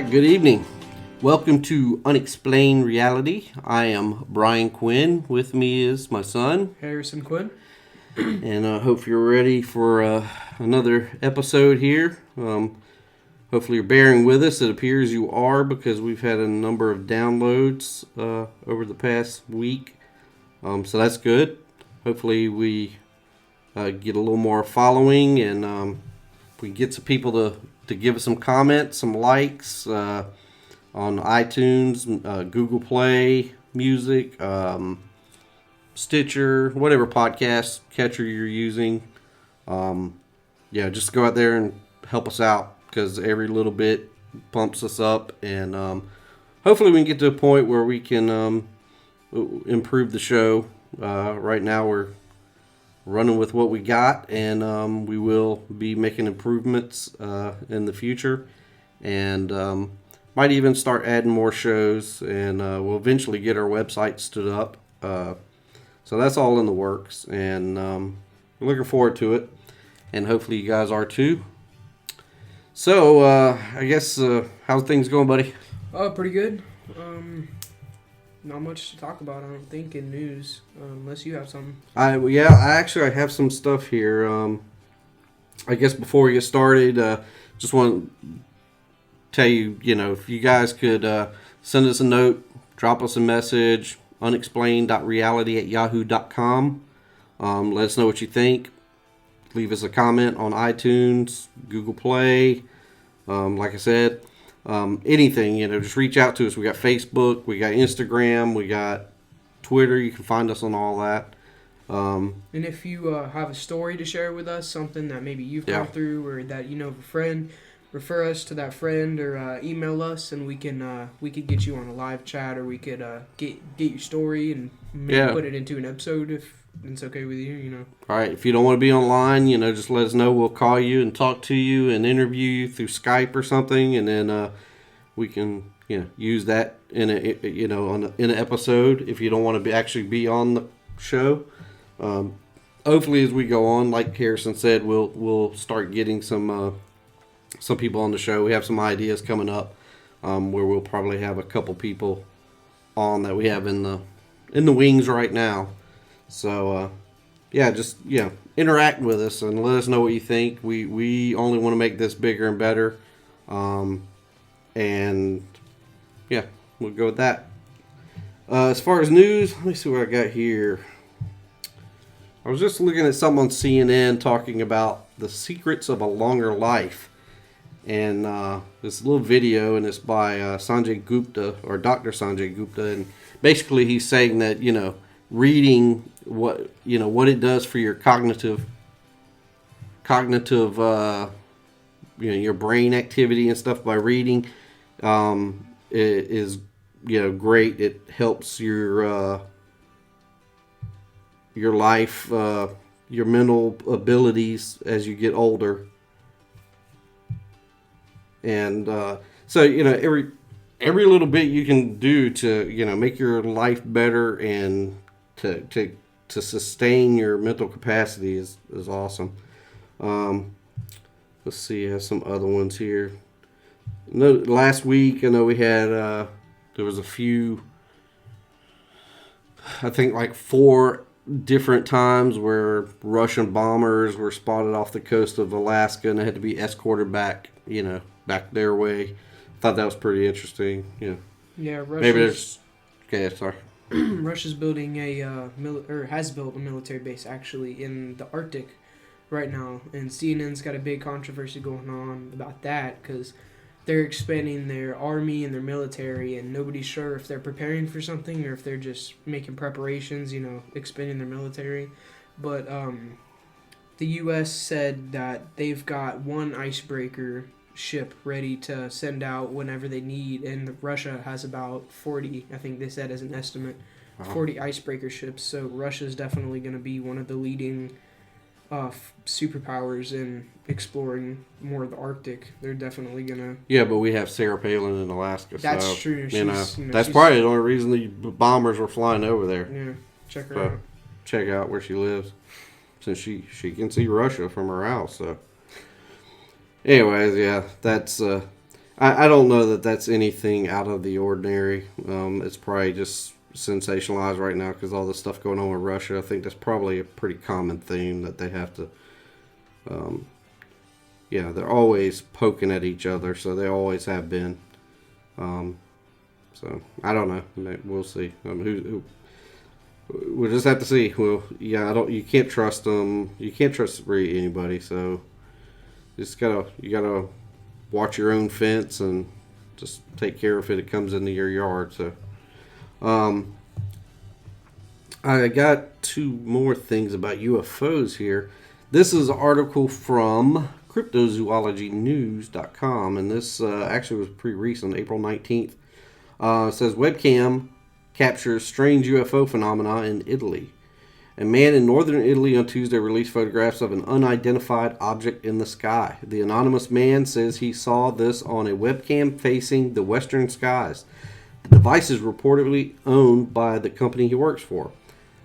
Good evening. Welcome to Unexplained Reality. I am Brian Quinn. With me is my son, Harrison Quinn. And I hope you're ready for another episode here. Hopefully you're bearing with us. It appears you are because we've had a number of downloads over the past week. So that's good. Hopefully we get a little more following and we get some people to give us some comments, some likes on iTunes, Google Play, Music, Stitcher, whatever podcast catcher you're using. Just go out there and help us out because every little bit pumps us up, and hopefully we can get to a point where we can improve the show. Right now we're running with what we got, and we will be making improvements in the future, and might even start adding more shows, and we'll eventually get our website stood up. So that's all in the works, and we're looking forward to it, and hopefully you guys are too. So I guess how's things going, buddy? Pretty good. Not much to talk about, I don't think, in news, unless you have something. I have some stuff here. I guess before we get started, just want to tell you, if you guys could send us a note, drop us a message, unexplained.reality@yahoo.com. Let us know what you think. Leave us a comment on iTunes, Google Play. Like I said, anything, just reach out to us. We got Facebook, we got Instagram, we got Twitter. You can find us on all that. And if you have a story to share with us, something that maybe you've gone through or that you know of a friend, refer us to that friend or email us, and we could get you on a live chat, or we could get your story and maybe put it into an episode if it's okay with you. All right. If you don't want to be online, just let us know. We'll call you and talk to you and interview you through Skype or something, and then we can use that in an episode. If you don't want to actually be on the show, hopefully as we go on, like Harrison said, we'll start getting some people on the show. We have some ideas coming up where we'll probably have a couple people on that we have in the wings right now. So interact with us and let us know what you think. We only want to make this bigger and better, we'll go with that. As far as news, let me see what I got here. I was just looking at something on CNN talking about the secrets of a longer life. And this little video, and it's by Sanjay Gupta, or Dr. Sanjay Gupta, and basically he's saying that reading what it does for your cognitive your brain activity and stuff by reading is great. It helps your life, your mental abilities as you get older. And so every little bit you can do to make your life better and to sustain your mental capacity is awesome. Let's see, I have some other ones here. Last week I know we had there was a few, I think like 4 different times where Russian bombers were spotted off the coast of Alaska and they had to be escorted back back their way. Thought that was pretty interesting. Yeah, maybe there's. Okay, sorry. Russia's building has built a military base actually in the Arctic right now, and CNN's got a big controversy going on about that because they're expanding their army and their military, and nobody's sure if they're preparing for something or if they're just making preparations, expanding their military. But the U.S. said that they've got one icebreaker ship ready to send out whenever they need, and Russia has about 40, I think they said as an estimate, 40 icebreaker ships. So Russia's definitely going to be one of the leading superpowers in exploring more of the Arctic. They're definitely going to... Yeah, but we have Sarah Palin in Alaska. That's true. That's probably the only reason the bombers were flying over there. Yeah, check her out. Check out where she lives, since she can see Russia from her house. So anyways, yeah, that's I don't know that that's anything out of the ordinary. It's probably just sensationalized right now because all the stuff going on with Russia. I think that's probably a pretty common theme that they have to. They're always poking at each other, so they always have been. So I don't know. We'll see. We'll just have to see. Well, yeah, you can't trust them. You can't trust really anybody. So you gotta watch your own fence and just take care of it. It comes into your yard. So, I got two more things about UFOs here. This is an article from cryptozoologynews.com, and this actually was pretty recent, April 19th. It says webcam captures strange UFO phenomena in Italy. A man in northern Italy on Tuesday released photographs of an unidentified object in the sky. The anonymous man says he saw this on a webcam facing the western skies. The device is reportedly owned by the company he works for.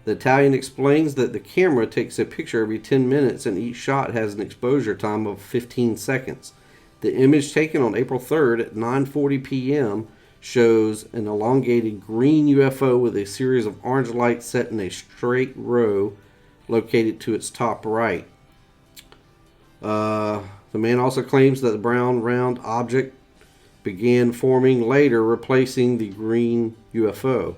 The Italian explains that the camera takes a picture every 10 minutes and each shot has an exposure time of 15 seconds. The image taken on April 3rd at 9:40 p.m. shows an elongated green UFO with a series of orange lights set in a straight row located to its top right. The man also claims that the brown round object began forming later, replacing the green UFO.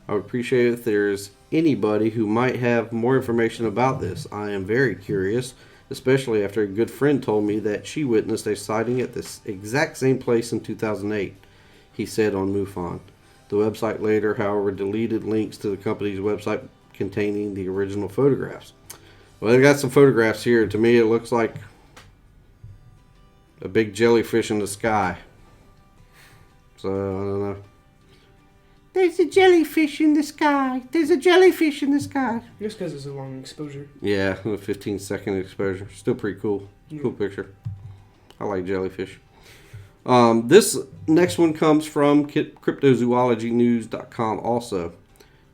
I would appreciate it if there's anybody who might have more information about this. I am very curious, especially after a good friend told me that she witnessed a sighting at this exact same place in 2008. He said on MUFON. The website later, however, deleted links to the company's website containing the original photographs. Well, they've got some photographs here. To me, it looks like a big jellyfish in the sky. So, I don't know. There's a jellyfish in the sky. There's a jellyfish in the sky. Just because it's a long exposure. Yeah, a 15-second exposure. Still pretty cool. Yeah. Cool picture. I like jellyfish. This next one comes from cryptozoologynews.com also.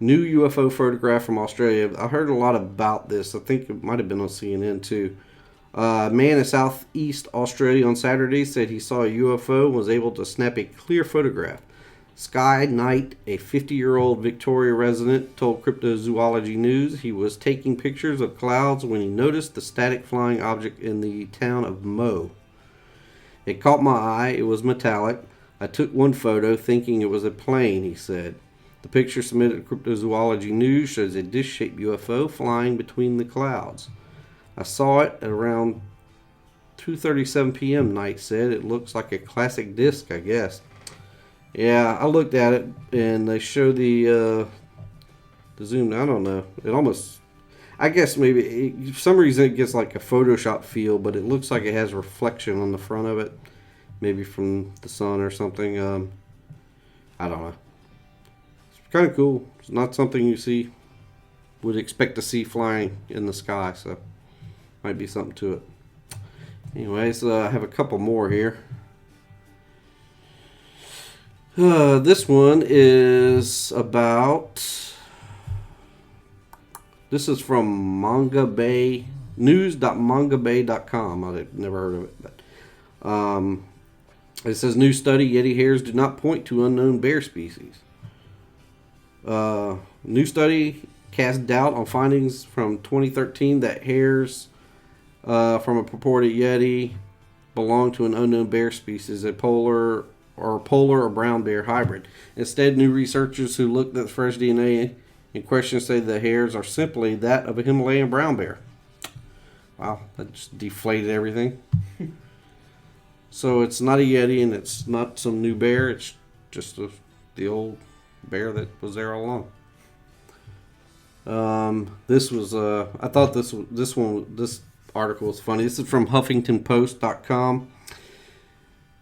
New UFO photograph from Australia. I heard a lot about this. I think it might have been on CNN too. A man in southeast Australia on Saturday said he saw a UFO and was able to snap a clear photograph. Sky Knight, a 50-year-old Victoria resident, told Cryptozoology News he was taking pictures of clouds when he noticed the static flying object in the town of Mo. It caught my eye. It was metallic. I took one photo thinking it was a plane, he said. The picture submitted to Cryptozoology News shows a disc-shaped UFO flying between the clouds. I saw it at around 2:37 p.m., Knight said. It looks like a classic disc, I guess. Yeah, I looked at it, and they show the zoom. I don't know. It almost... I guess maybe for some reason it gets like a Photoshop feel, but it looks like it has reflection on the front of it, maybe from the sun or something. I don't know. It's kind of cool. It's not something you would expect to see flying in the sky, so might be something to it. Anyways, I have a couple more here. This one is about... This is from news.mangabay.com. I've never heard of it. But, it says, new study, Yeti hairs do not point to unknown bear species. New study casts doubt on findings from 2013 that hairs from a purported Yeti belong to an unknown bear species, a polar or brown bear hybrid. Instead, new researchers who looked at fresh DNA in question say the hairs are simply that of a Himalayan brown bear. Wow, that just deflated everything. So it's not a Yeti and it's not some new bear. It's just the old bear that was there all along. This was I thought this article was funny. This is from HuffingtonPost.com.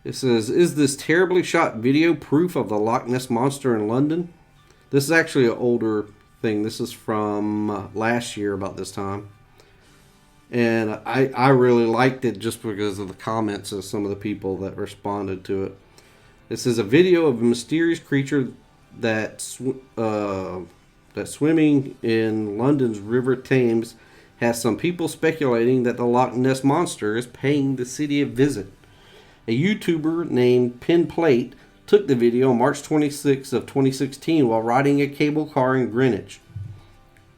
It says, is this terribly shot video proof of the Loch Ness Monster in London? This is actually an older thing. This is from last year about this time. And I really liked it just because of the comments of some of the people that responded to it. This is a video of a mysterious creature that's swimming in London's River Thames has some people speculating that the Loch Ness Monster is paying the city a visit. A YouTuber named Pin Plate took the video on March 26th of 2016 while riding a cable car in Greenwich,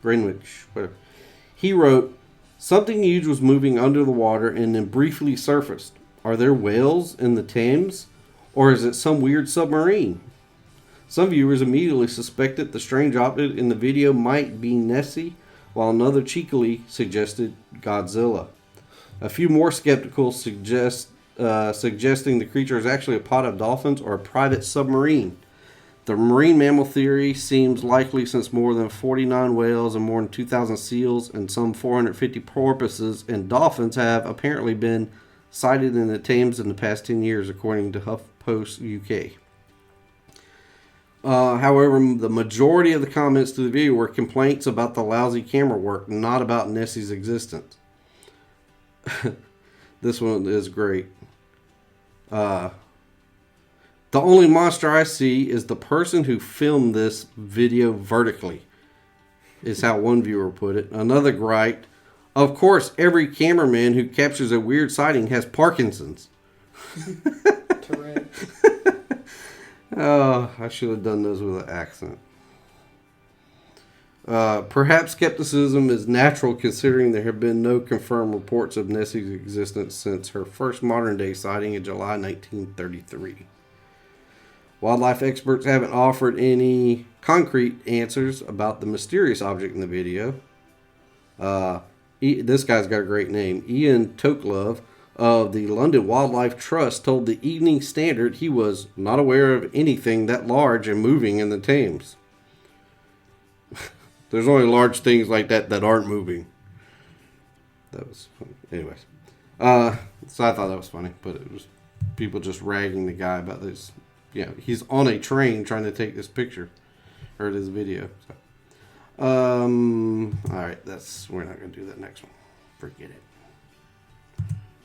whatever. He wrote, "Something huge was moving under the water and then briefly surfaced. Are there whales in the Thames? Or is it some weird submarine?" Some viewers immediately suspected the strange object in the video might be Nessie, while another cheekily suggested Godzilla. A few more skeptical suggesting the creature is actually a pod of dolphins or a private submarine. The marine mammal theory seems likely since more than 49 whales and more than 2,000 seals and some 450 porpoises and dolphins have apparently been sighted in the Thames in the past 10 years, according to HuffPost UK. However, the majority of the comments to the video were complaints about the lousy camera work, not about Nessie's existence. This one is great. The only monster I see is the person who filmed this video vertically, is how one viewer put it. Another griped, "Of course, every cameraman who captures a weird sighting has Parkinson's." Correct. Oh, I should have done those with an accent. Perhaps skepticism is natural considering there have been no confirmed reports of Nessie's existence since her first modern-day sighting in July 1933. Wildlife experts haven't offered any concrete answers about the mysterious object in the video. This guy's got a great name. Ian Toklove of the London Wildlife Trust told the Evening Standard he was not aware of anything that large and moving in the Thames. There's only large things like that aren't moving. That was funny. Anyways. So I thought that was funny, but it was people just ragging the guy about this. Yeah, he's on a train trying to take this picture or this video. So. Alright, we're not gonna do that next one. Forget it.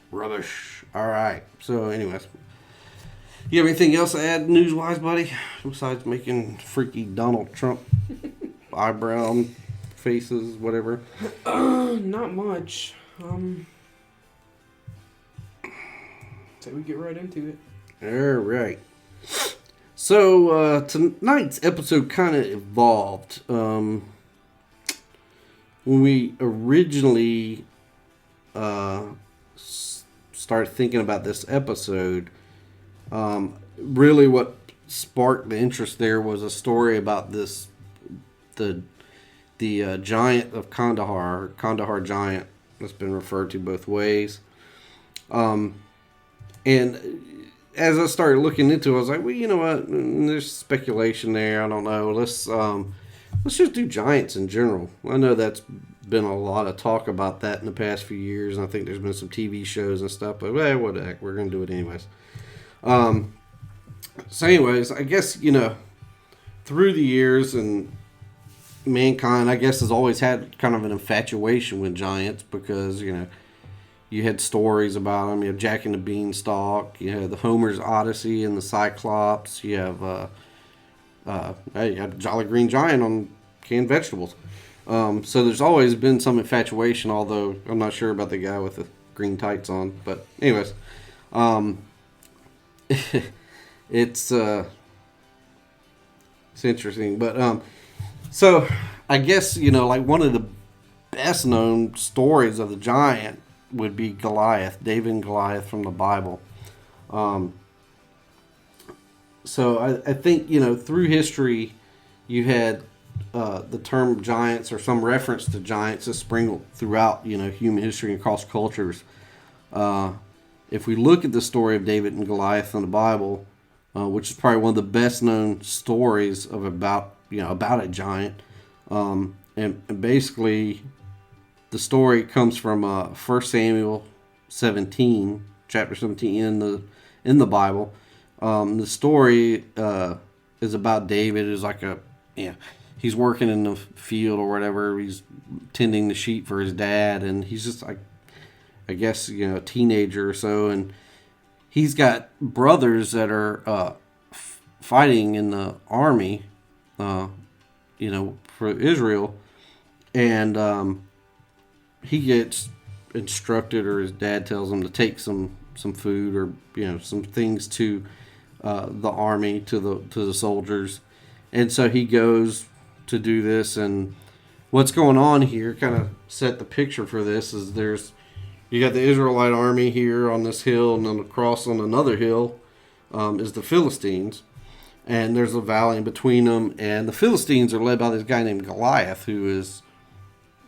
Rubbish. Alright. So anyways. You have anything else to add news wise, buddy? Besides making freaky Donald Trump eyebrow faces, whatever. Not much. So we get right into it. Alright. So tonight's episode kind of evolved. When we originally started thinking about this episode, really what sparked the interest there was a story about the giant of Kandahar Giant, that's been referred to both ways. And as I started looking into it, I was like, well, you know what? There's speculation there. I don't know. Let's just do giants in general. I know that's been a lot of talk about that in the past few years, and I think there's been some TV shows and stuff, but what the heck, we're going to do it anyways. So anyways, I guess, through the years, and mankind, I guess, has always had kind of an infatuation with giants because, you had stories about them. You have Jack and the Beanstalk, you have the Homer's Odyssey and the Cyclops, you have Jolly Green Giant on canned vegetables. So there's always been some infatuation, although I'm not sure about the guy with the green tights on. But anyways, it's interesting. But so I guess, like one of the best known stories of the giant would be Goliath, David and Goliath from the Bible. So I think, through history, you had the term giants or some reference to giants is sprinkled throughout, human history and across cultures. If we look at the story of David and Goliath in the Bible, which is probably one of the best known stories about a giant, and basically the story comes from 1 Samuel 17, chapter 17 in the Bible. The story is about David, who's like he's working in the field or whatever. He's tending the sheep for his dad, and he's just like, I guess, a teenager or so, and he's got brothers that are fighting in the army, for Israel, and he gets instructed, or his dad tells him to take some some food or some things to the army, to the soldiers, and so he goes to do this. And what's going on here, kind of set the picture for this, is you got the Israelite army here on this hill, and then across on another hill is the Philistines. And there's a valley in between them, and the Philistines are led by this guy named Goliath, who is,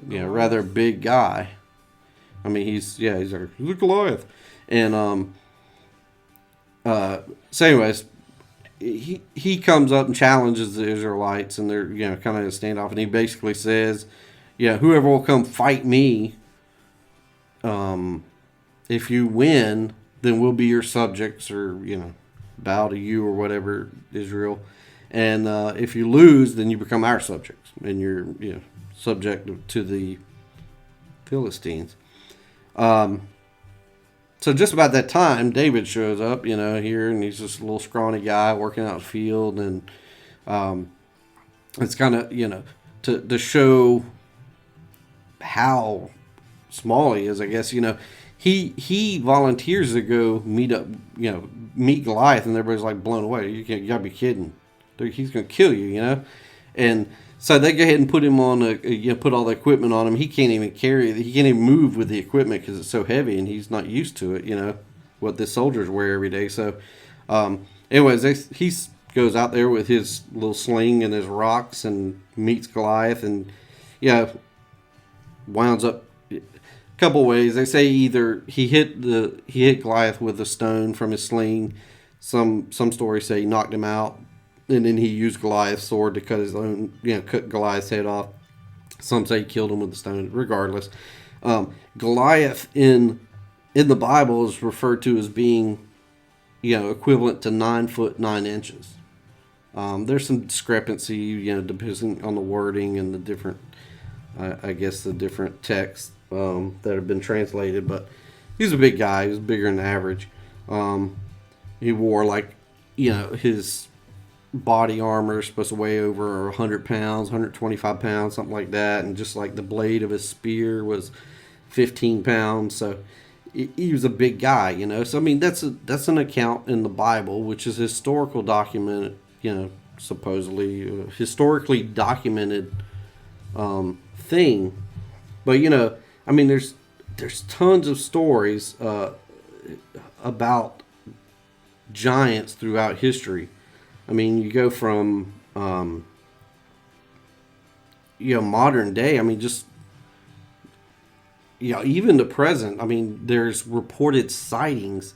rather big guy. I mean, he's a Goliath, and so anyways, he comes up and challenges the Israelites, and they're kind of in a standoff, and he basically says, whoever will come fight me, if you win, then we'll be your subjects, or bow to you or whatever, Israel. And if you lose, then you become our subjects, and you're subject to the Philistines. So just about that time, David shows up, here, and he's just a little scrawny guy working out in the field, and it's kind of to show how small he is, I guess. He volunteers to go meet Goliath, and everybody's like blown away. You gotta be kidding! He's gonna kill you, And so they go ahead and put him on put all the equipment on him. He can't even he can't even move with the equipment because it's so heavy, and he's not used to it. What the soldiers wear every day. So, anyways, he goes out there with his little sling and his rocks and meets Goliath, and winds up couple ways. They say either he hit Goliath with a stone from his sling. Some stories say he knocked him out, and then he used Goliath's sword to cut Goliath's head off. Some say he killed him with the stone. Regardless, Goliath in the Bible is referred to as being equivalent to 9 foot 9 inches. There's some discrepancy, depending on the wording and the different, the different texts that have been translated, but he's a big guy. He's bigger than average. He wore his body armor is supposed to weigh over 100 pounds, 125 pounds, something like that, and just like the blade of his spear was 15 pounds. So he was a big guy, So I mean, that's an account in the Bible, which is a historical document, supposedly historically documented thing. But I mean, there's tons of stories about giants throughout history. I mean, you go from modern day. I mean, just even the present. I mean, there's reported sightings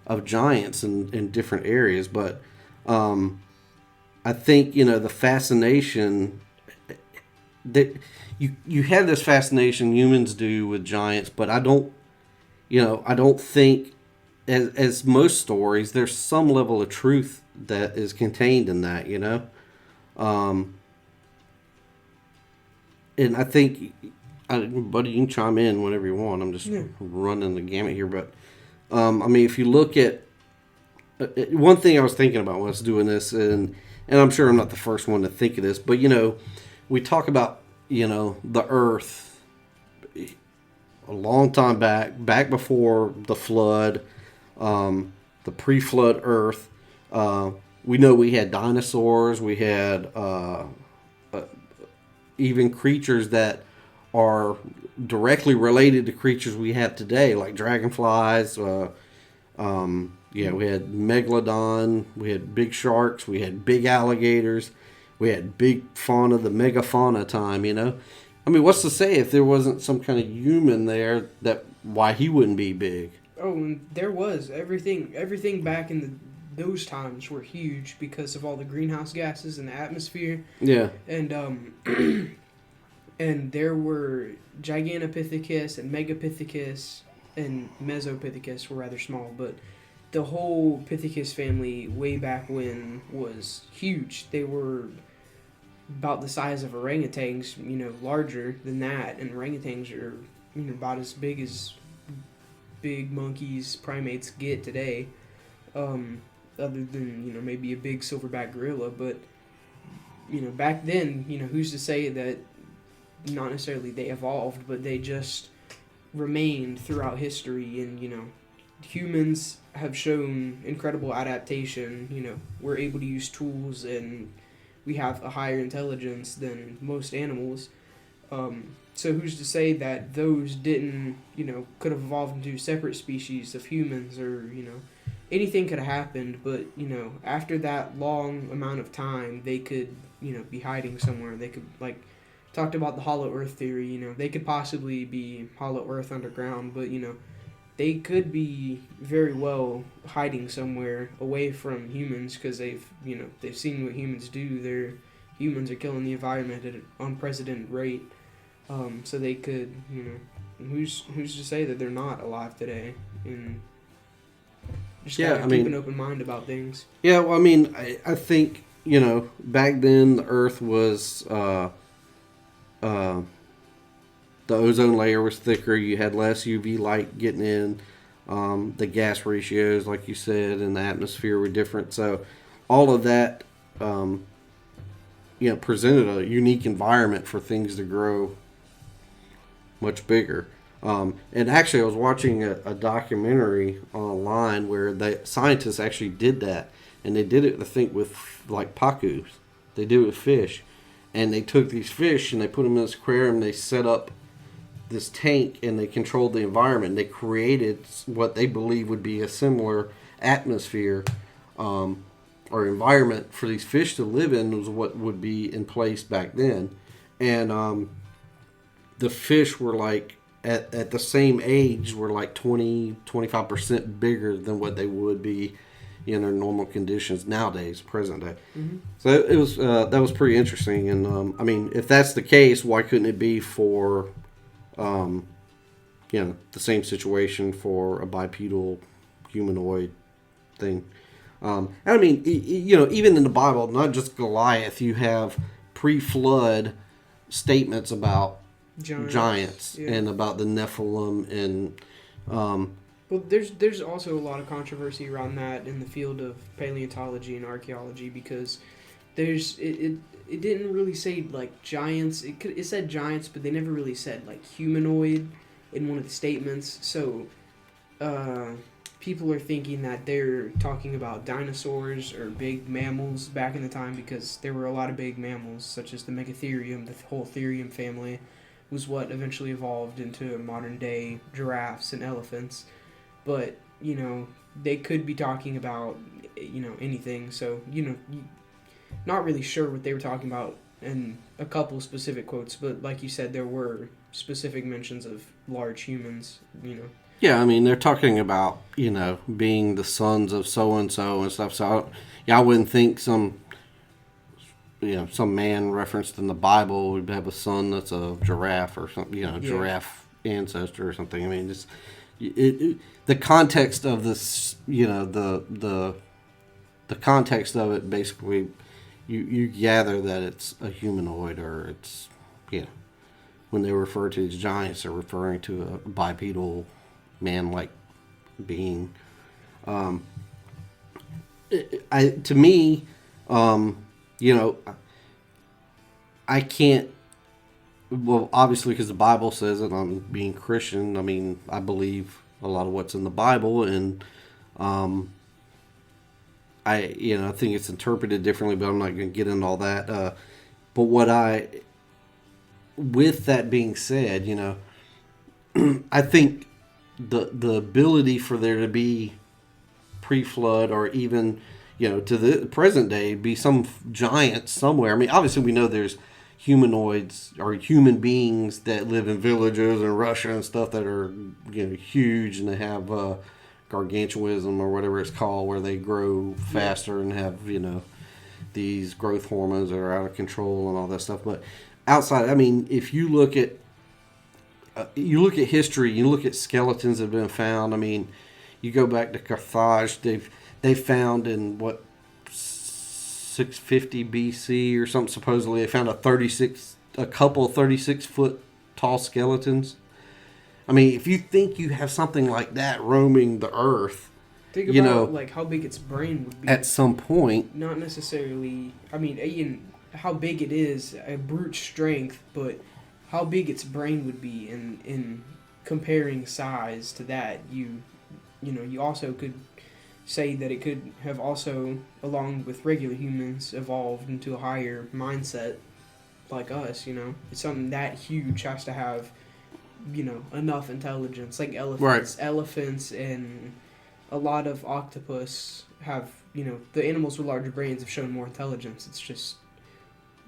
of giants in different areas. But I think the fascination that you have this fascination, humans do, with giants, but I don't think, as most stories, there's some level of truth that is contained in that, and I think, buddy, you can chime in whenever you want. I'm just running the gamut here, but I mean, if you look at one thing I was thinking about when I was doing this, and I'm sure I'm not the first one to think of this, but we talk about the earth a long time back before the flood, the pre-flood earth. We know we had dinosaurs, we had even creatures that are directly related to creatures we have today, like dragonflies. We had megalodon, we had big sharks, we had big alligators. We had big fauna, the megafauna time, I mean, what's to say if there wasn't some kind of human there, that why he wouldn't be big? Oh, and there was. Everything back in those times were huge because of all the greenhouse gases in the atmosphere. Yeah. And and there were Gigantopithecus and Megapithecus and Mesopithecus were rather small, but the whole Pithecus family way back when was huge. They were about the size of orangutans, larger than that, and orangutans are about as big as big monkeys, primates get today, other than maybe a big silverback gorilla. But back then, who's to say that not necessarily they evolved, but they just remained throughout history, and humans have shown incredible adaptation. We're able to use tools, and we have a higher intelligence than most animals. So who's to say that those didn't, could have evolved into separate species of humans, or, anything could have happened, but, after that long amount of time, they could, be hiding somewhere. They could, like, talked about the hollow earth theory, they could possibly be hollow earth underground, but, they could be very well hiding somewhere away from humans, because they've seen what humans do. Humans are killing the environment at an unprecedented rate. So they could, who's to say that they're not alive today? And just gotta keep an open mind about things. Yeah, well, I mean, I think, back then the Earth was, the ozone layer was thicker. You had less UV light getting in. The gas ratios, like you said, in the atmosphere were different. So all of that, presented a unique environment for things to grow much bigger. And actually, I was watching a documentary online where the scientists actually did that, and they did it, I think, with like pacus. They did it with fish, and they took these fish and they put them in this aquarium. They set up this tank and they controlled the environment. They created what they believe would be a similar atmosphere or environment for these fish to live in. Was what would be in place back then, and the fish were like at the same age were like 20-25% bigger than what they would be in their normal conditions nowadays, present day. Mm-hmm. So it was that was pretty interesting. And I mean, if that's the case, why couldn't it be for the same situation for a bipedal humanoid thing? And I mean, even in the Bible, not just Goliath, you have pre-flood statements about giants yeah. and about the Nephilim and well, there's also a lot of controversy around that in the field of paleontology and archaeology, because it didn't really say like giants. It said giants, but they never really said like humanoid in one of the statements. So people are thinking that they're talking about dinosaurs or big mammals back in the time, because there were a lot of big mammals, such as the Megatherium. The whole Therium family was what eventually evolved into modern day giraffes and elephants. But, they could be talking about, anything. So, not really sure what they were talking about in a couple specific quotes. But like you said, there were specific mentions of large humans, Yeah, I mean, they're talking about, being the sons of so-and-so and stuff. So, I wouldn't think some man referenced in the Bible would have a son that's a giraffe or something, giraffe ancestor or something. I mean, just the context of this, the context of it, basically, you gather that it's a humanoid, or it's, when they refer to these giants, they're referring to a bipedal man-like being. To me, I can't, well, obviously, because the Bible says it, I'm being Christian. I mean, I believe a lot of what's in the Bible, and I think it's interpreted differently, but I'm not going to get into all that. But with that being said, I think the ability for there to be pre-flood, or even, to the present day, be some giant somewhere. I mean, obviously we know there's humanoids or human beings that live in villages in Russia and stuff that are, huge, and they have gargantuanism or whatever it's called, where they grow faster and have, these growth hormones that are out of control and all that stuff. But outside, I mean, if you look at history, you look at skeletons that have been found. I mean, you go back to Carthage, they found in 650 BC or something, supposedly they found a couple of 36-foot tall skeletons. I mean, if you think you have something like that roaming the earth, think about like how big its brain would be at some point. Not necessarily, I mean, how big it is, a brute strength, but how big its brain would be in comparing size to that, you also could say that it could have also, along with regular humans, evolved into a higher mindset like us. It's something that huge has to have, enough intelligence. Like elephants. Right. Elephants and a lot of octopus have, the animals with larger brains have shown more intelligence. It's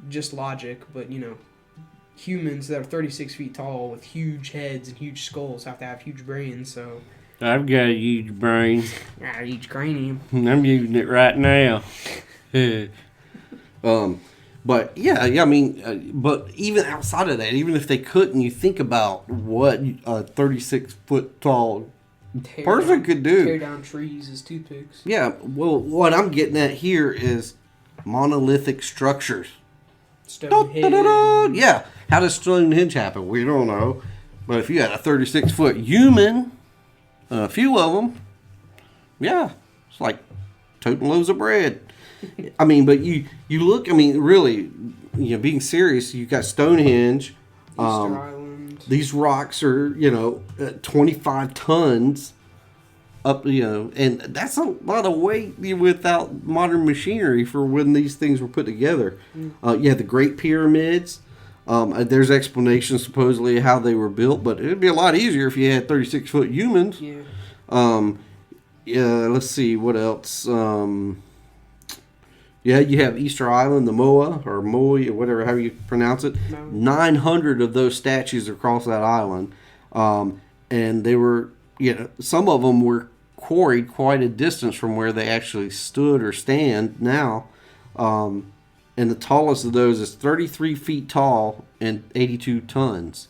just logic, but humans that are 36 feet tall with huge heads and huge skulls have to have huge brains. So I've got a huge brain. a huge cranium. I'm using it right now. But yeah, I mean, but even outside of that, even if they couldn't, you think about what a 36-foot tall person could do. Tear down trees as toothpicks. Yeah, well, what I'm getting at here is monolithic structures. Stonehenge. Yeah, how does Stonehenge happen? We don't know. But if you had a 36-foot human, a few of them, yeah, it's like toting loaves of bread. I mean, but you look, I mean, really, being serious, you got Stonehenge. Easter Island. These rocks are, 25 tons up, and that's a lot of weight without modern machinery for when these things were put together. You had the Great Pyramids. There's explanations supposedly how they were built, but it'd be a lot easier if you had 36-foot humans. Yeah. Let's see, what else? Yeah, you have Easter Island, the Moa, or Moa, whatever, how you pronounce it. 900 of those statues across that island. And they were, some of them were quarried quite a distance from where they actually stood or stand now. And the tallest of those is 33 feet tall and 82 tons.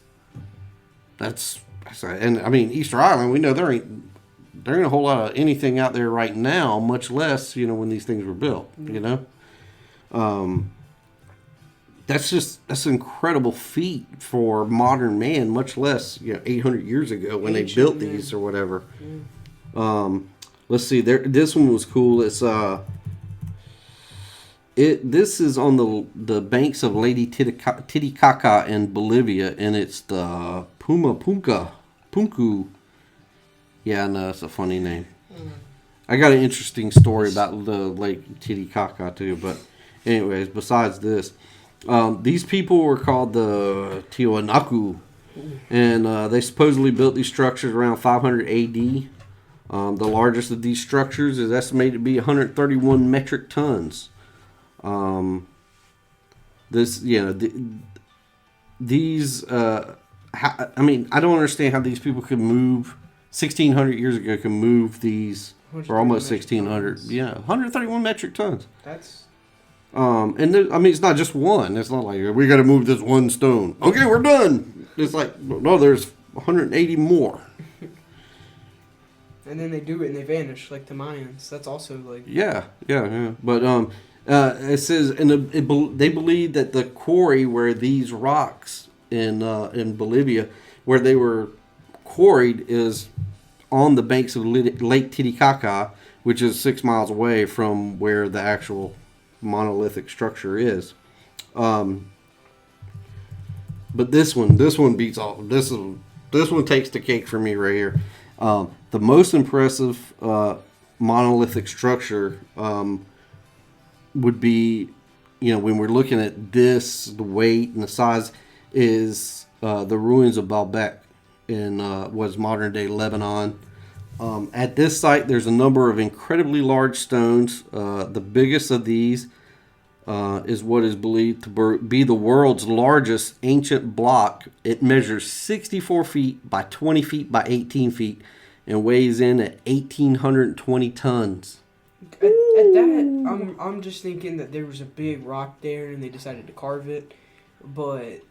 And I mean, Easter Island, we know there ain't a whole lot of anything out there right now, much less, when these things were built, That's an incredible feat for modern man, much less, 800 years ago when they built these or whatever. Let's see, this one was cool. It's, this is on the banks of Lady Titicaca in Bolivia, and it's the Punku. Yeah, no, it's a funny name. I got an interesting story about the Lake Titicaca too, but anyways, besides this, these people were called the Tiwanaku, and they supposedly built these structures around 500 AD. The largest of these structures is estimated to be 131 metric tons. These, I don't understand how these people could move. 1,600 years ago, can move these, or almost 1,600. Tons. Yeah, 131 metric tons. That's. And it's not just one. It's not like we got to move this one stone. Okay, we're done. It's like no, there's 180 more. And then they do it and they vanish like the Mayans. That's also like. Yeah. But it says, and they believe that the quarry where these rocks in Bolivia, where they were quarried, is on the banks of Lake Titicaca, which is 6 miles away from where the actual monolithic structure is. But this one beats all. This one takes the cake for me right here. The most impressive monolithic structure would be, when we're looking at this, the weight and the size, is the ruins of Baalbek in what's modern day Lebanon. At this site, there's a number of incredibly large stones. The biggest of these is what is believed to be the world's largest ancient block. It measures 64 feet by 20 feet by 18 feet and weighs in at 1,820 tons. At that, I'm just thinking that there was a big rock there and they decided to carve it, but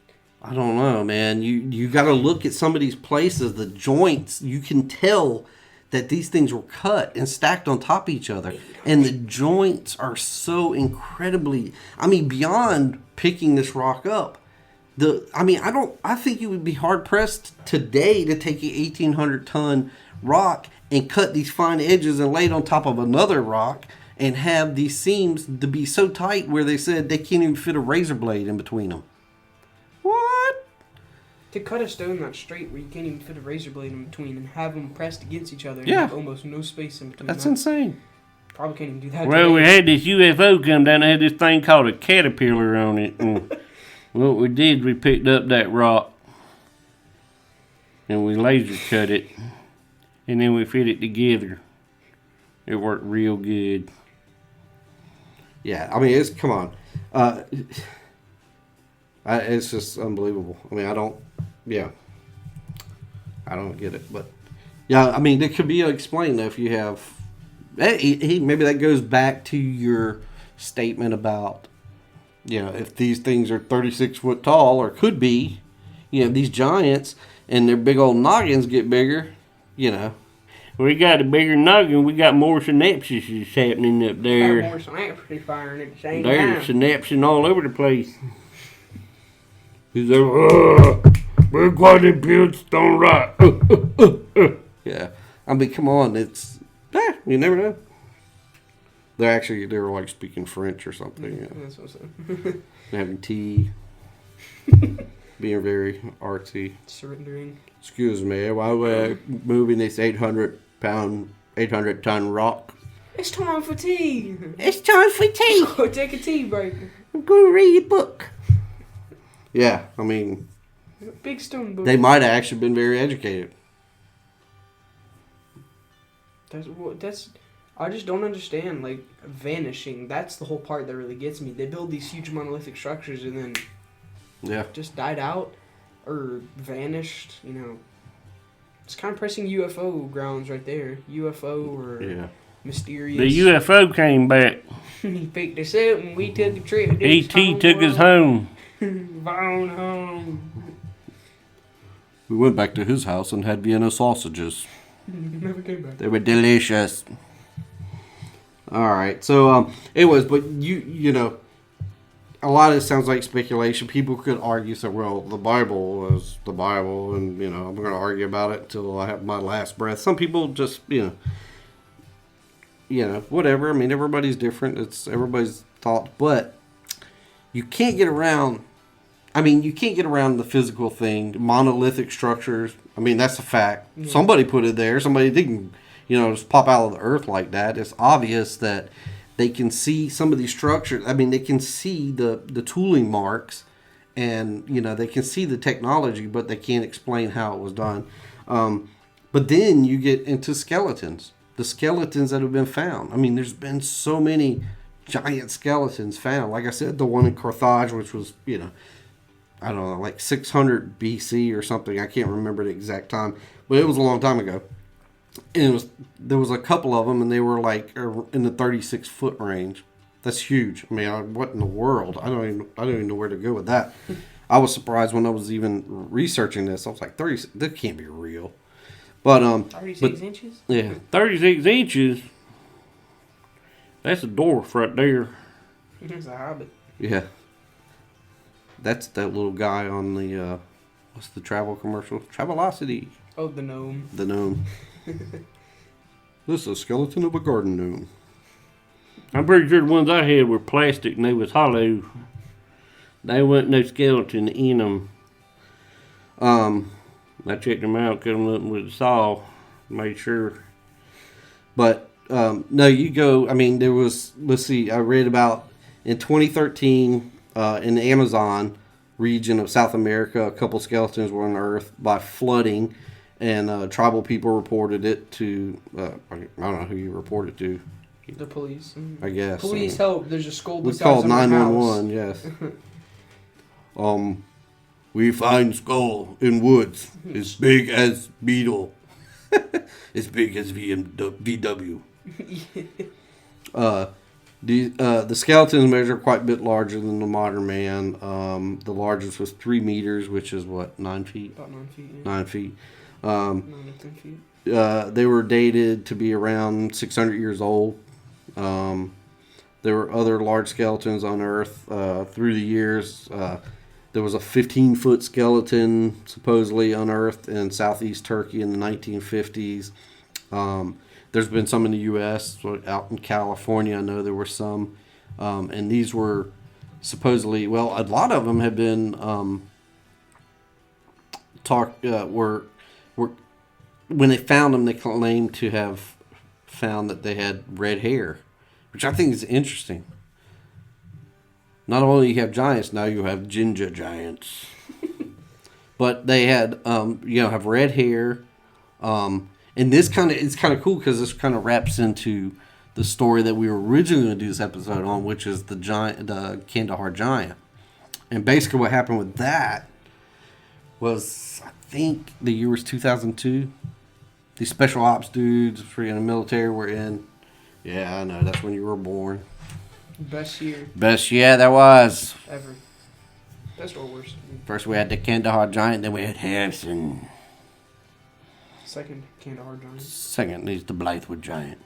I don't know, man. You got to look at some of these places, the joints. You can tell that these things were cut and stacked on top of each other. And the joints are so incredibly, beyond picking this rock up. I think you would be hard pressed today to take an 1,800 ton rock and cut these fine edges and lay it on top of another rock and have these seams to be so tight where they said they can't even fit a razor blade in between them. What? To cut a stone that straight where you can't even fit a razor blade in between and have them pressed against each other and Yeah. have almost no space in between. That's insane. Probably can't even do that. Well, we today. had this UFO come down. They had this thing called a caterpillar on it. And what we did, we picked up that rock and we laser cut it, and then we fit it together. It worked real good. Yeah, I mean, come on. It's just unbelievable. I mean, I don't get it. But, yeah, I mean, it could be explained if you have... maybe that goes back to your statement about, if these things are 36 foot tall, or could be, these giants, and their big old noggins get bigger, We got a bigger noggin. We got more synapses happening up there. Got more synapses firing at the same There's time. synapsing all over the place. He's like, we're going to build stone rock. Yeah. I mean, come on. You never know. They were like speaking French or something. That's what I'm saying. Having tea. Being very artsy. Surrendering. Excuse me, while we're moving this 800-ton rock. It's time for tea. It's time for tea. Go take a tea break. I'm going to read a book. Yeah, I mean, Big stone book. they might have actually been very educated. That's. I just don't understand, like, vanishing. That's the whole part that really gets me. They build these huge monolithic structures and then just died out or vanished, It's kind of pressing UFO grounds right there. UFO or mysterious. The UFO came back. He picked us up and we took a trip. E.T. took us home. Gone home. We went back to his house and had Vienna sausages. Never came back. They were delicious. All right. So, anyways, but a lot of it sounds like speculation. People could argue, well, the Bible is the Bible, and, I'm going to argue about it until I have my last breath. Some people just, whatever. I mean, everybody's different. It's everybody's thought. But you can't get around the physical thing, monolithic structures. I mean, that's a fact. Yeah. Somebody put it there. Somebody didn't, just pop out of the earth like that. It's obvious that they can see some of these structures. I mean, they can see the tooling marks, and, they can see the technology, but they can't explain how it was done. But then you get into skeletons. The skeletons that have been found. I mean, there's been so many giant skeletons found. Like I said, the one in Carthage, which was, I don't know, like 600 BC or something. I can't remember the exact time, but it was a long time ago. And there was a couple of them, and they were like in the 36-foot range. That's huge. I mean, what in the world? I don't even know where to go with that. I was surprised when I was even researching this. I was like, 36. That can't be real. But 36 inches. Yeah, 36 inches. That's a dwarf right there. It's a hobbit. Yeah. That's that little guy on the, what's the travel commercial? Travelocity. Oh, the gnome. The gnome. This is a skeleton of a garden gnome. I'm pretty sure the ones I had were plastic and they was hollow. There wasn't no skeleton in them. I checked them out, cut them up with a saw, made sure. But, no, you go, I mean, there was, let's see, I read about in 2013, in the Amazon region of South America, a couple skeletons were unearthed by flooding, and tribal people reported it to, I don't know who you reported to. The police. I guess. Police help. There's a skull We beside called someone's 911, yes. We find skull in woods as big as beetle. As big as VW. The skeletons measure quite a bit larger than the modern man. The largest was 3 meters, which is what, 9 feet? About 9 feet. Yeah. 9 feet. 9 to 10 feet. They were dated to be around 600 years old. There were other large skeletons on Earth through the years. There was a 15-foot skeleton supposedly unearthed in southeast Turkey in the 1950s. There's been some in the U.S. Out in California, I know there were some. And these were supposedly, well, a lot of them have been were when they found them, they claimed to have found that they had red hair, which I think is interesting. Not only you have giants, now you have ginger giants. But they had, have red hair. And it's kind of cool because this kind of wraps into the story that we were originally going to do this episode on, which is the Kandahar Giant. And basically what happened with that was, I think the year was 2002. These special ops dudes in the military were in. Yeah, I know. That's when you were born. Best year. Yeah, that was. Ever. Best or worst? First we had the Kandahar Giant, then we had Harrison. Second, Kandahar Giant. Second is the Blythewood Giant.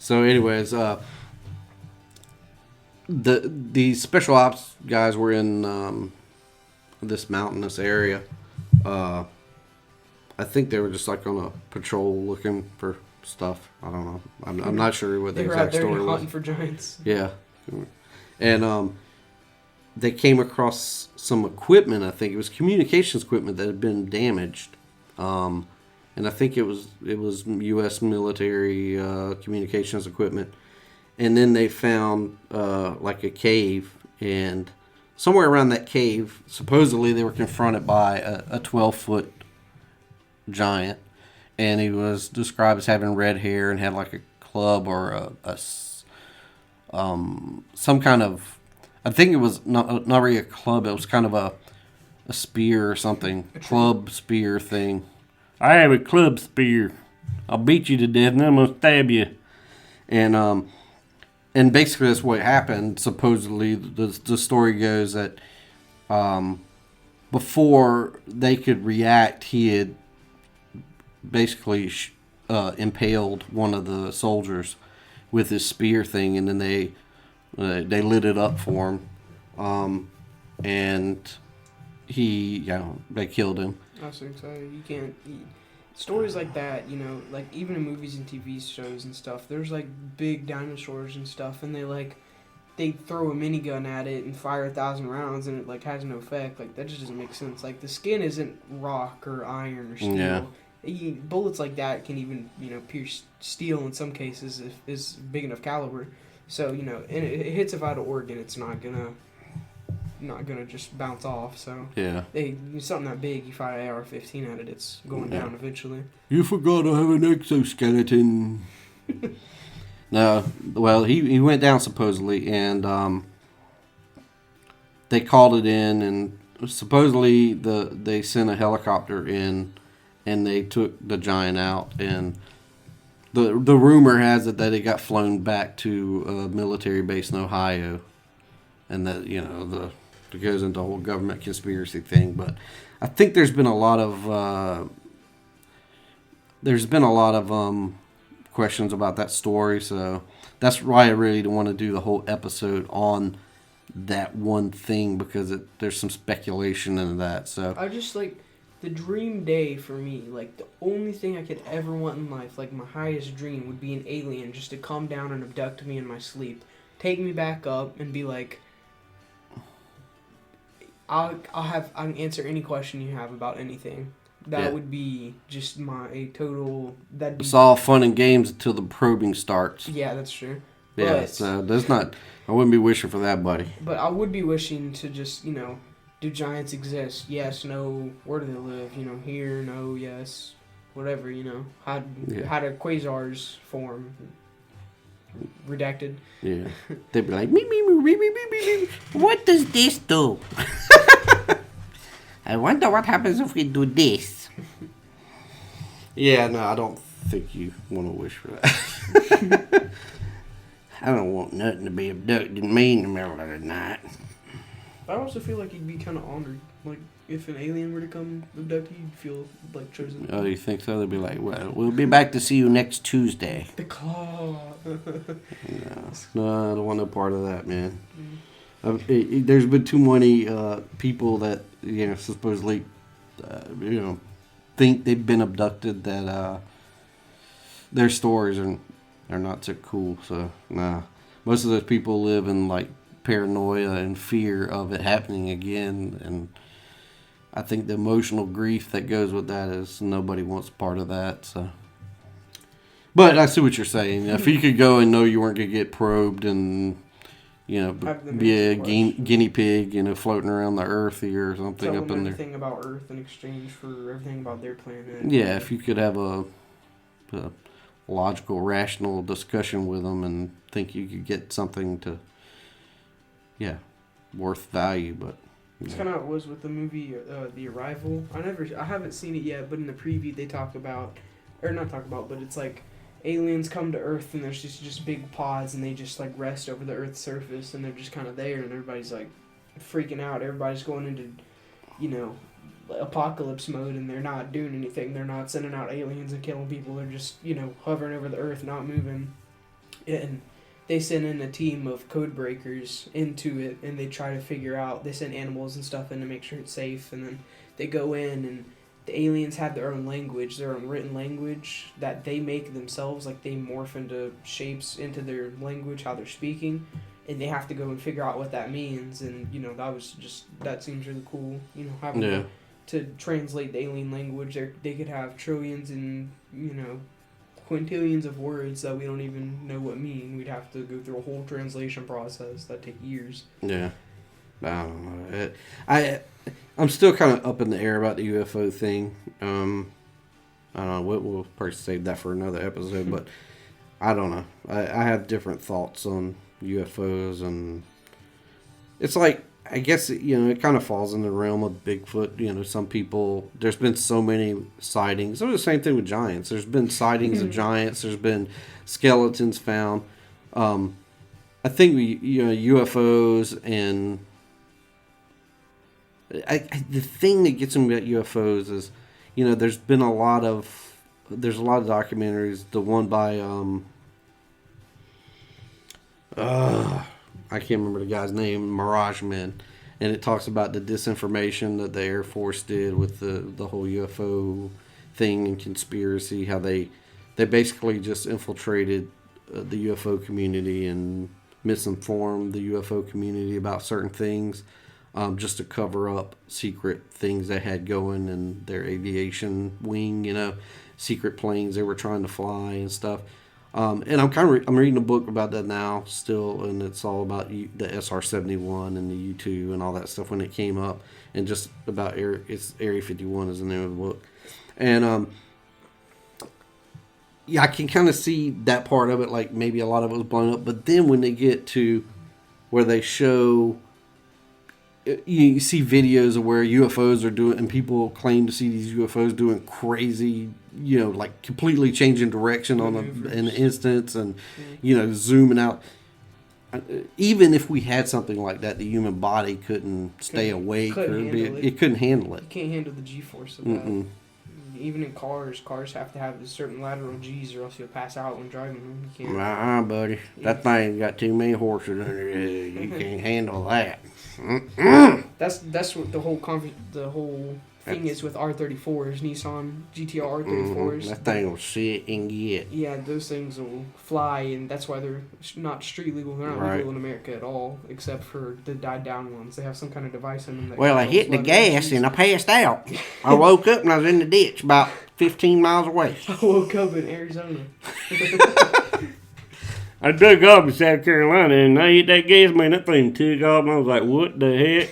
So anyways, the special ops guys were in this mountainous area. I think they were just like on a patrol looking for stuff. I don't know. I'm not sure what the exact story was. They were out there hunting for giants. Yeah, and they came across some equipment. I think it was communications equipment that had been damaged, and I think it was U.S. military communications equipment. And then they found like a cave, and somewhere around that cave, supposedly they were confronted by a 12-foot giant, and he was described as having red hair and had like a club or some kind of, I think it was not really a club, it was kind of a spear or something, club spear thing. I have a club spear. I'll beat you to death and then I'm gonna stab you. And basically that's what happened. Supposedly the story goes that before they could react, he had basically impaled one of the soldiers with his spear thing, and then they lit it up for him, and they killed him. I was so excited. You can't stories like that, like even in movies and TV shows and stuff, there's like big dinosaurs and stuff, and they throw a minigun at it and fire 1,000 rounds and it like has no effect. Like that just doesn't make sense. Like the skin isn't rock or iron or steel. Yeah. Bullets like that can even pierce steel in some cases if it's big enough caliber. So and it hits a vital organ, it's not gonna just bounce off. So yeah, something that big, you fire an AR-15 at it, it's going down eventually. You forgot I have an exoskeleton. No, well he went down supposedly, and they called it in, and supposedly they sent a helicopter in, and they took the giant out, and the rumor has it that it got flown back to a military base in Ohio, and that it goes into the whole government conspiracy thing. But I think there's been a lot of questions about that story, so that's why I really don't want to do the whole episode on that one thing, because there's some speculation into that. So I just the dream day for me, like the only thing I could ever want in life, like my highest dream would be an alien just to come down and abduct me in my sleep, take me back up and be like, I can answer any question you have about anything. That would be just my total. It's all fun and games until the probing starts. Yeah, that's true. Yeah, but, so that's not. I wouldn't be wishing for that, buddy. But I would be wishing to just do giants exist? Yes, no. Where do they live? Here, no, yes, whatever. How do quasars form? Redacted. Yeah, they'd be like, me, what does this do? I wonder what happens if we do this. Yeah, no, I don't think you want to wish for that. I don't want nothing to be abducting me in the middle of the night. I also feel like you'd be kind of honored. Like, if an alien were to come abduct you, you'd feel like chosen. Oh, you think so? They'd be like, well, we'll be back to see you next Tuesday. The claw. No, I don't want no part of that, man. There's been too many people that supposedly think they've been abducted, that their stories are not so cool. So nah, most of those people live in like paranoia and fear of it happening again, and I think the emotional grief that goes with that is nobody wants part of that. So, but I see what you're saying. If you could go and know you weren't gonna get probed and be a guinea pig, floating around the earth here or something Tell up them in there. everything about Earth in exchange for everything about their planet. Yeah, if you could have a logical, rational discussion with them and think you could get something to, worth value, but. It's kind of how it was with the movie The Arrival. I haven't seen it yet, but in the preview they talk about, but it's like aliens come to Earth and there's just big pods and they just like rest over the Earth's surface and they're just kind of there and everybody's like freaking out. Everybody's going into, apocalypse mode and they're not doing anything. They're not sending out aliens and killing people. They're just, hovering over the Earth, not moving. And they send in a team of code breakers into it and they try to figure out, they send animals and stuff in to make sure it's safe, and then they go in and the aliens have their own language, their own written language that they make themselves, like they morph into shapes into their language, how they're speaking, and they have to go and figure out what that means. And that seems really cool, having to translate the alien language. They could have trillions and quintillions of words that we don't even know what mean. We'd have to go through a whole translation process that take years. Yeah, I don't know. I'm still kind of up in the air about the UFO thing. I don't know. We'll probably save that for another episode, but I don't know. I have different thoughts on UFOs, and it's like, I guess, it kind of falls in the realm of Bigfoot. Some people, there's been so many sightings. It's the same thing with giants. There's been sightings of giants. There's been skeletons found. I think UFOs and the thing that gets me about UFOs is, there's a lot of documentaries. The one by I can't remember the guy's name, Mirage Men, and it talks about the disinformation that the Air Force did with the whole UFO thing and conspiracy. How they basically just infiltrated the UFO community and misinformed the UFO community about certain things. Just to cover up secret things they had going in their aviation wing, secret planes they were trying to fly and stuff. And I'm reading a book about that now still, and it's all about the SR-71 and the U-2 and all that stuff when it came up, and just about Area 51 is the name of the book. And I can kind of see that part of it, like maybe a lot of it was blown up, but then when they get to where they show, you see videos of where UFOs are doing, and people claim to see these UFOs doing crazy, like completely changing direction in an instance, and zooming out. Even if we had something like that, the human body couldn't stay awake. It couldn't handle it. You can't handle the G-force of that. Even in cars have to have a certain lateral G's, or else you'll pass out when driving them. You can't. Buddy. Yeah. That thing got too many horses under it. You can't handle that. That's what the whole thing is with R34s, Nissan GTR R34s. That thing will sit and get. Yeah, those things will fly, and that's why they're not street legal. They're not legal in America at all, except for the died down ones. They have some kind of device in them. Well, I hit the gas and I passed out. I woke up and I was in the ditch about 15 miles away. I woke up in Arizona. I dug up in South Carolina and I hit that gas man. That thing took off and I was like, what the heck?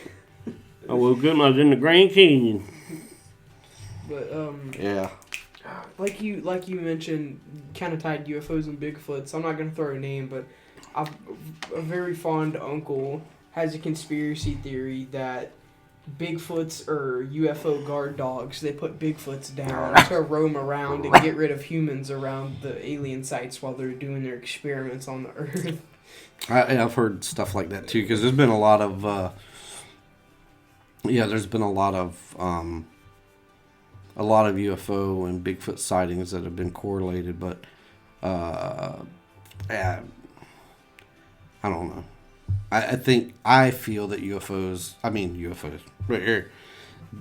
I woke up and I was in the Grand Canyon. But yeah. Like you mentioned, kind of tied UFOs and Bigfoot. So I'm not gonna throw a name, but a very fond uncle has a conspiracy theory that Bigfoots or UFO guard dogs. They put Bigfoots down to roam around and get rid of humans around the alien sites while they're doing their experiments on the Earth. I've heard stuff like that too, because there's been a lot of UFO and Bigfoot sightings that have been correlated, but I don't know. I feel that UFOs,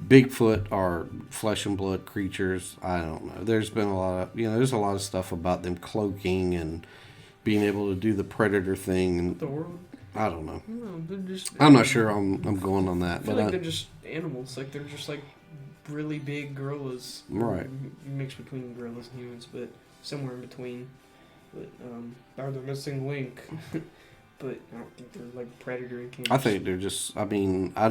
Bigfoot are flesh and blood creatures. I don't know. There's been a lot of stuff about them cloaking and being able to do the predator thing. The world? I don't know. No, they're just. I'm not sure I'm going on that. I feel but like they're just animals. Like they're just like really big gorillas. Right. Mixed between gorillas and humans, but somewhere in between. But they're the missing link. But I don't think they're like predator and I think they're just. I mean, I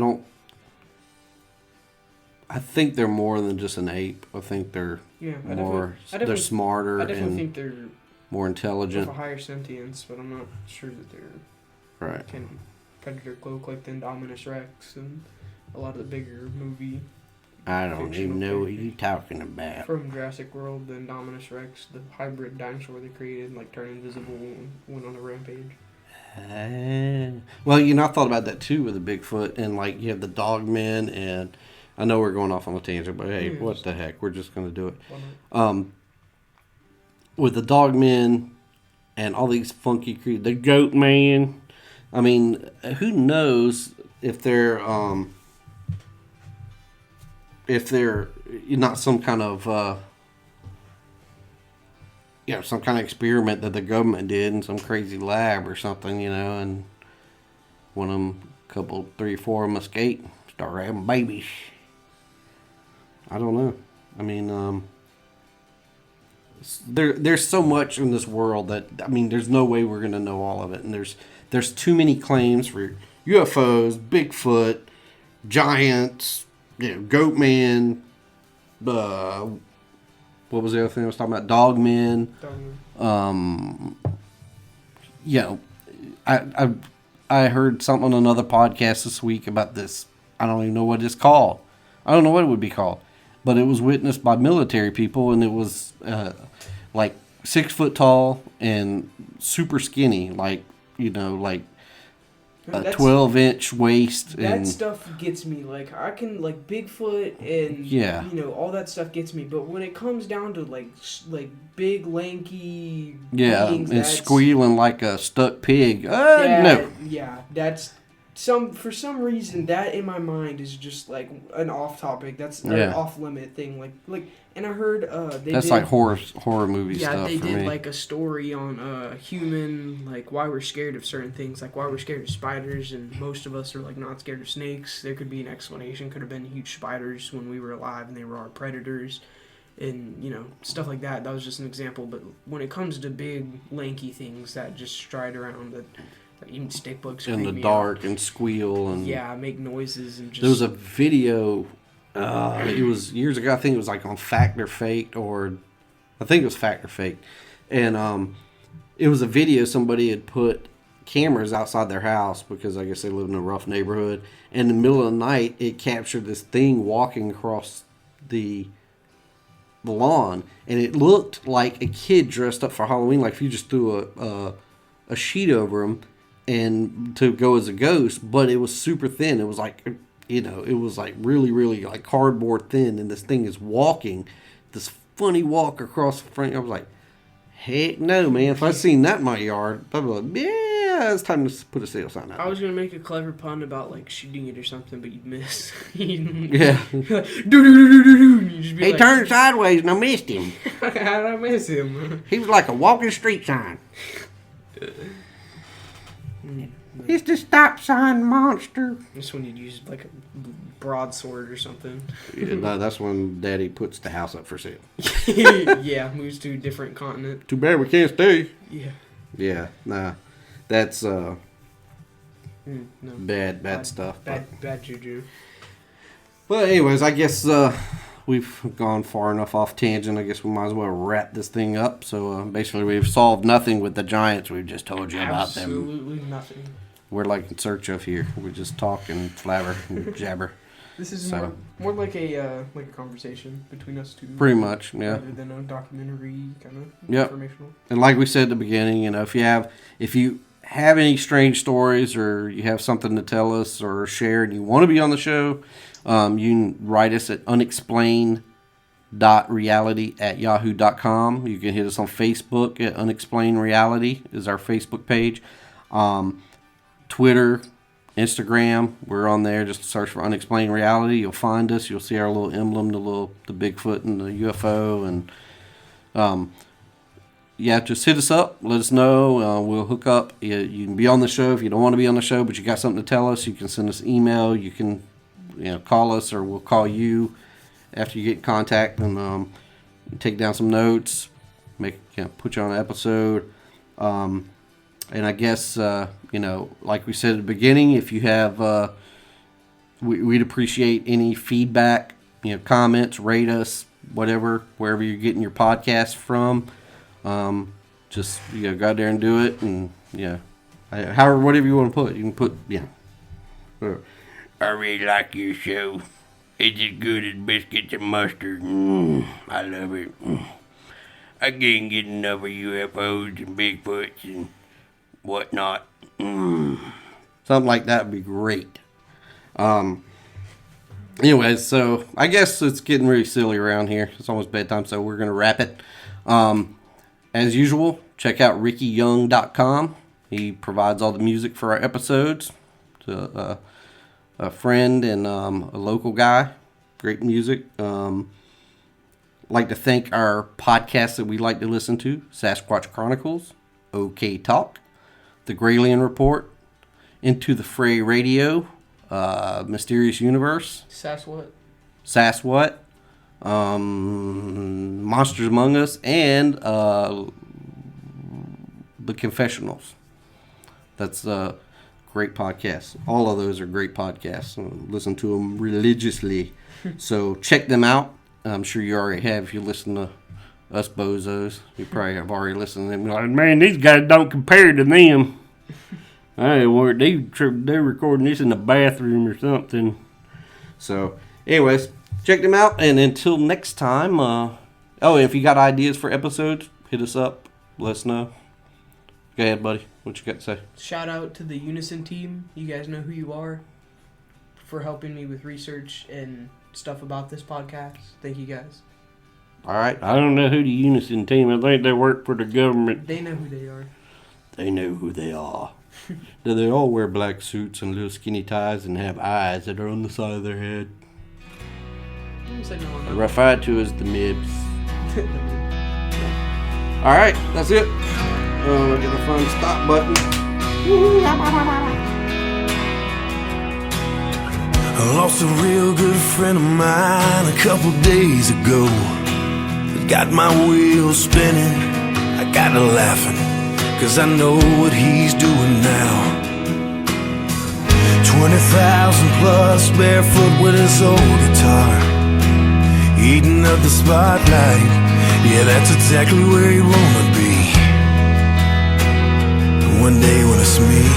think they're more than just an ape. I think they're more. They're smarter I definitely and think they're more of intelligent. a higher sentience, but I'm not sure that they're Right. can predator cloak like the Indominus Rex and a lot of the bigger movie I don't fictional even know what characters. you're talking about. From Jurassic World. The Indominus Rex, the hybrid dinosaur they created, like turned invisible and went on a rampage. Well, I thought about that too with the Bigfoot, and like you have the Dogmen, and I know we're going off on a tangent, but hey, Yeah, what the heck? We're just gonna do it. Why not? With the Dogmen and all these funky creatures, The goat man. I mean, who knows if they're not some kind of some kind of experiment that the government did in some crazy lab or something, and one of them, couple, 3 or 4 of them escape, start having babies. I don't know. I mean, there's so much in this world that, I mean, there's no way we're gonna know all of it, and there's too many claims for UFOs, Bigfoot, giants, goat man, what was the other thing I was talking about? Dogmen. I heard something on another podcast this week about this. I don't even know what it's called. I don't know what it would be called, but it was witnessed by military people, and it was like 6 foot tall and super skinny, like a 12-inch waist. That stuff gets me. Like I can like Bigfoot and all that stuff gets me. But when it comes down to like big lanky beings, and squealing like a stuck pig. No. Yeah, that's for some reason that in my mind is just like an off topic. That's an off limit thing. Like. And I heard that's like horror movie stuff. Yeah, they did me. like a story on human, like why we're scared of certain things, like why we're scared of spiders, and most of us are like not scared of snakes. There could be an explanation. Could have been huge spiders when we were alive, and they were our predators, and stuff like that. That was just an example. But when it comes to big lanky things that just stride around, that even stick bugs in the dark and squeal and make noises and just. There was a video. It was years ago. I think it was like on Fact or Fake, and it was a video somebody had put cameras outside their house because I guess they lived in a rough neighborhood. And in the middle of the night, it captured this thing walking across the lawn, and it looked like a kid dressed up for Halloween. Like if you just threw a sheet over him and to go as a ghost, but it was super thin. It was like. It was like really, really like cardboard thin, and this thing is walking, this funny walk across the front. I was like, heck no, man. If I seen that in my yard, I'd be like, yeah, it's time to put a sale sign out. I was going to make a clever pun about like shooting it or something, but you'd miss. Yeah. He turned sideways and I missed him. How did I miss him? He was like a walking street sign. It's the stop sign monster. This one you'd use like a broadsword or something. Yeah, no, that's when Daddy puts the house up for sale. Yeah, moves to a different continent. Too bad we can't stay. Yeah. Yeah, nah. That's bad stuff. Bad juju. Well, anyways, I guess we've gone far enough off tangent. I guess we might as well wrap this thing up. So basically, we've solved nothing with the giants. We've just told you about them. Absolutely nothing. We're like in search of here. We just talk and flabber and jabber. This is more like a conversation between us two. Pretty much, yeah. Rather than a documentary kind of informational. And like we said at the beginning, if you have any strange stories or you have something to tell us or share and you want to be on the show, you can write us at unexplained.reality@yahoo.com. You can hit us on Facebook at Unexplained Reality is our Facebook page. Twitter, Instagram, we're on there. Just search for Unexplained Reality. You'll find us. You'll see our little emblem, the Bigfoot and the UFO, and yeah, just hit us up. Let us know. We'll hook up. You can be on the show if you don't want to be on the show, but you got something to tell us. You can send us an email. You can, call us, or we'll call you after you get in contact and take down some notes. Put you on an episode. And I guess like we said at the beginning, if you have, we'd appreciate any feedback. Comments, rate us, whatever, wherever you're getting your podcast from. Just go out there and do it, and however, whatever you want to put, you can put. I really like your show. It's as good as biscuits and mustard. I love it. I can't get enough of UFOs and Bigfoots and whatnot. Something like that would be great. Anyways, so I guess it's getting really silly around here. It's almost bedtime, so we're going to wrap it. As usual, check out rickyyoung.com. He provides all the music for our episodes. A friend and a local guy. Great music. Like to thank our podcasts that we like to listen to. Sasquatch Chronicles, OK Talk, The Graylian Report, Into the Fray Radio, Mysterious Universe, Sass what? Monsters Among Us, and The Confessionals. That's great podcasts. All of those are great podcasts. Listen to them religiously. So check them out. I'm sure you already have if you listen to us bozos. You probably have already listened to them. Man, these guys don't compare to them. They're recording this in the bathroom or something. So, anyways, check them out. And until next time, if you got ideas for episodes, hit us up. Let us know. Go ahead, buddy. What you got to say? Shout out to the Unison team. You guys know who you are, for helping me with research and stuff about this podcast. Thank you guys. All right. I don't know who the Unison team. I think they work for the government. They know who they are. They know who they are. Do they all wear black suits and little skinny ties and have eyes that are on the side of their head? No. Referred to as the Mibs. All right, that's it. I gotta find the stop button. I lost a real good friend of mine a couple days ago. It got my wheels spinning, I got to laughing, 'cause I know what he's doing now. 20,000 plus, barefoot with his old guitar, eating up the spotlight. Yeah, that's exactly where you wanna be. One day when it's me,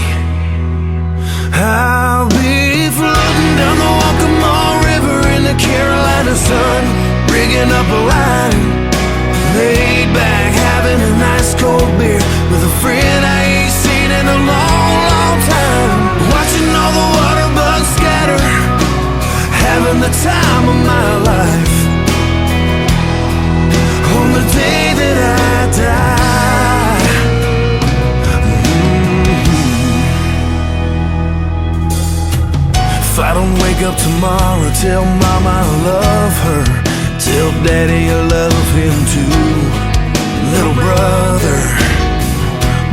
I'll be floating down the Waccamaw River in the Carolina sun, rigging up a line, laid back, having a nice cold beer with a friend I ain't seen in a long, long time, watching all the water bugs scatter, having the time of my life. On the day that I die, if I don't wake up tomorrow, tell mama I love her, tell daddy I love him too. Little brother,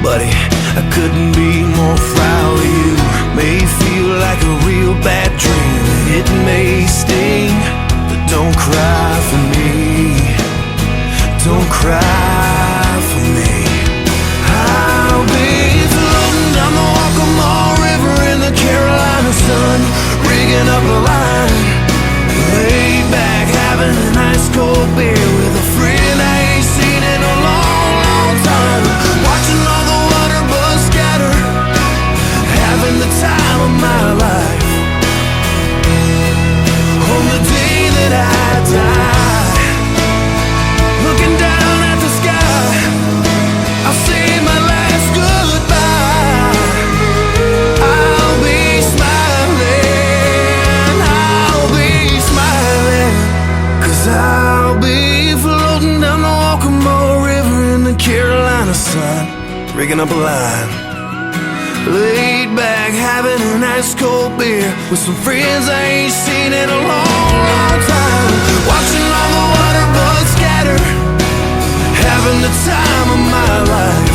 buddy, I couldn't be more proud of you. May feel like a real bad dream, it may sting, but don't cry for me. Don't cry for me. I'll be floating down the Waccamaw River in the Carolina sun, rigging up a line, laid back, having a nice cold beer with a friend I ain't seen in a long, long time, watching all the water bugs scatter, having the time of my life. On the day that I die, looking down at the sky, I'll say my last goodbye. I'll be smiling, I'll be smiling, 'cause I'll be floating down the Waccamaw River in the Carolina sun, rigging up a line, laid back, having a nice cold beer with some friends I ain't seen in a long, long time, watching all the water bugs scatter, having the time of my life.